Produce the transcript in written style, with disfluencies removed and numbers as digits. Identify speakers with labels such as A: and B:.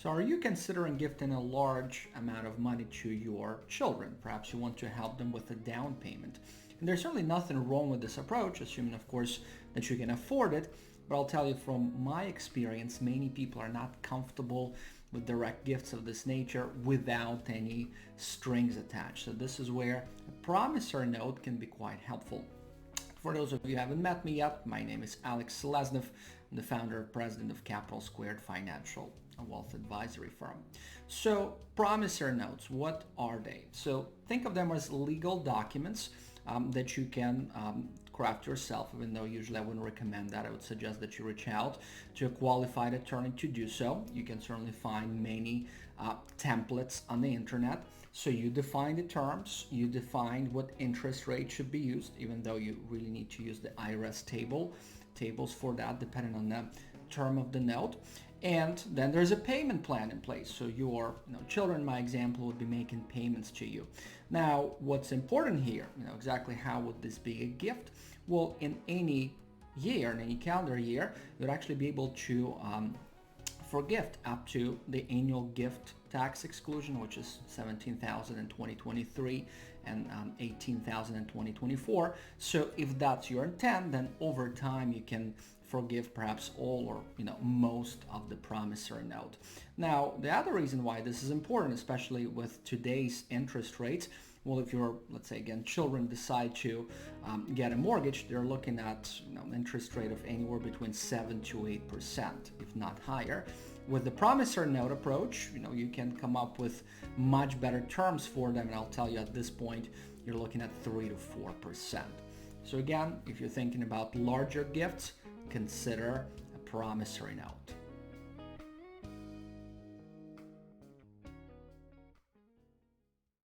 A: So are you considering gifting a large amount of money to your children? Perhaps you want to help them with a down payment. And there's certainly nothing wrong with this approach, assuming, of course, that you can afford it. But I'll tell you from my experience, many people are not comfortable with direct gifts of this nature without any strings attached. So this is where a promissory note can be quite helpful. For those of you who haven't met me yet, my name is Alex Seleznev. I'm the founder and president of Capital Squared Financial, a wealth advisory firm. So promissory notes, what are they? So think of them as legal documents that you can craft yourself, even though usually I wouldn't recommend that. I would suggest that you reach out to a qualified attorney to do so. You can certainly find many templates on the internet. So you define the terms, you define what interest rate should be used, even though you really need to use the IRS tables for that, depending on the term of the note. And then there's a payment plan in place. So your children, my example, would be making payments to you. Now, what's important here, exactly how would this be a gift? Well, in any year, in any calendar year, you'd actually be able to for gift up to the annual gift tax exclusion, which is $17,000 in 2023 and $18,000 in 2024. So if that's your intent, then over time you can forgive perhaps all or most of the promissory note. Now, the other reason why this is important, especially with today's interest rates, well, if your, let's say again, children decide to get a mortgage, they're looking at an interest rate of anywhere between 7 to 8%, if not higher. With the promissory note approach, you can come up with much better terms for them, and I'll tell you at this point, you're looking at 3 to 4%. So again, if you're thinking about larger gifts, consider a promissory note.